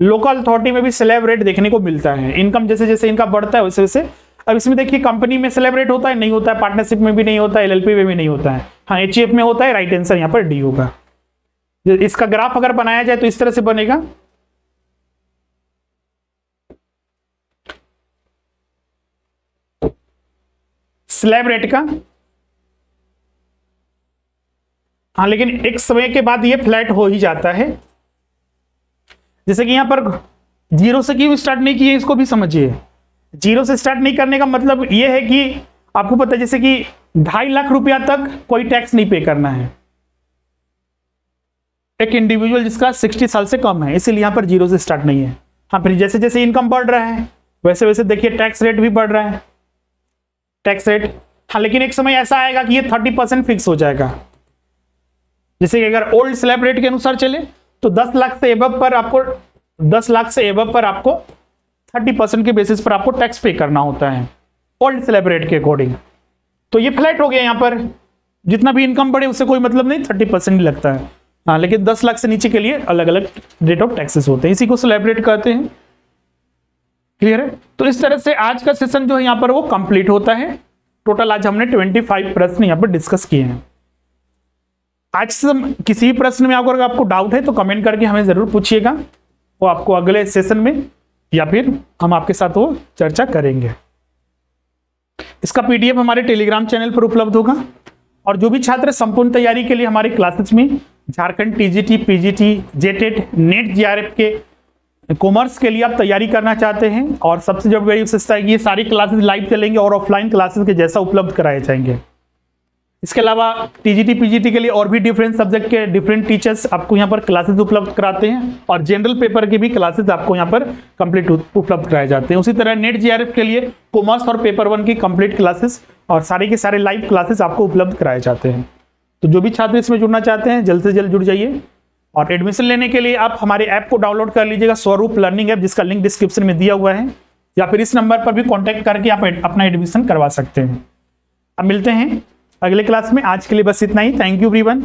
लोकल अथॉरिटी में भी स्लैब रेट देखने को मिलता है। इनकम जैसे जैसे इनका बढ़ता है वैसे वैसे, अब इसमें देखिए कंपनी में स्लैब रेट होता है, नहीं होता है, पार्टनरशिप में भी नहीं होता है, एलएलपी में भी नहीं होता है, हाँ एचयूएफ में होता है। राइट आंसर यहाँ पर डी होगा। इसका ग्राफ अगर बनाया जाए तो इस तरह से बनेगा, स्लैब रेट का, हाँ लेकिन एक समय के बाद ये फ्लैट हो ही जाता है। जैसे कि यहां पर जीरो से क्यों स्टार्ट नहीं किए, इसको भी समझिए। जीरो से स्टार्ट नहीं करने का मतलब ये है कि आपको पता है जैसे कि 2.5 लाख रुपया तक कोई टैक्स नहीं पे करना है एक इंडिविजुअल जिसका 60 साल से कम है, इसीलिए यहां पर जीरो से स्टार्ट नहीं है। हाँ फिर जैसे जैसे इनकम बढ़ रहा है वैसे वैसे देखिए टैक्स रेट भी बढ़ रहा है, टैक्स रेट। हाँ लेकिन एक समय ऐसा आएगा कि ये 30% फिक्स हो जाएगा। जैसे कि अगर ओल्ड स्लैब रेट के अनुसार चले तो 10 लाख से एबव पर आपको 10 लाख से एबव पर आपको 30% के बेसिस पर आपको टैक्स पे करना होता है ओल्ड स्लैब रेट के अकॉर्डिंग। तो ये फ्लैट हो गया, यहाँ पर जितना भी इनकम बढ़े उससे कोई मतलब नहीं, 30% ही लगता है। हाँ लेकिन 10 लाख से नीचे के लिए अलग अलग रेट ऑफ टैक्सेस होते हैं, इसी को स्लैब रेट कहते हैं। क्लियर है? तो इस तरह से आज का सेशन जो है यहाँ पर वो कंप्लीट होता है। टोटल आज हमने 25 प्रश्न यहाँ पर डिस्कस किए हैं। आज से किसी भी प्रश्न में अगर आपको डाउट है तो कमेंट करके हमें जरूर पूछिएगा, वो आपको अगले सेशन में या फिर हम आपके साथ वो चर्चा करेंगे। इसका पीडीएफ हमारे टेलीग्राम चैनल पर उपलब्ध होगा। और जो भी छात्र संपूर्ण तैयारी के लिए हमारे क्लासेस में Jharkhand TGT, PGT, JTET, net, GRF के कॉमर्स के लिए आप तैयारी करना चाहते हैं, और सबसे जो बड़ी विशेषता है कि ये सारी क्लासेस लाइव चलेंगे और ऑफलाइन क्लासेस के जैसा उपलब्ध कराए जाएंगे। इसके अलावा टीजीटी, पीजीटी के लिए और भी डिफरेंट सब्जेक्ट के डिफरेंट टीचर्स आपको यहाँ पर क्लासेस उपलब्ध कराते हैं, और जनरल पेपर के भी क्लासेस आपको यहाँ पर कंप्लीट उपलब्ध कराए जाते हैं। उसी तरह नेट, जीआरएफ के लिए कॉमर्स और पेपर 1 की कंप्लीट क्लासेस और सारे के सारे लाइव क्लासेस आपको उपलब्ध कराए जाते हैं। तो जो भी छात्र इसमें जुड़ना चाहते हैं जल्द से जल्द जुड़ जाइए। और एडमिशन लेने के लिए आप हमारे ऐप को डाउनलोड कर लीजिएगा, स्वरूप लर्निंग ऐप, जिसका लिंक डिस्क्रिप्शन में दिया हुआ है, या फिर इस नंबर पर भी कॉन्टैक्ट करके आप अपना एडमिशन करवा सकते हैं। अब मिलते हैं अगले क्लास में। आज के लिए बस इतना ही। Thank you everyone.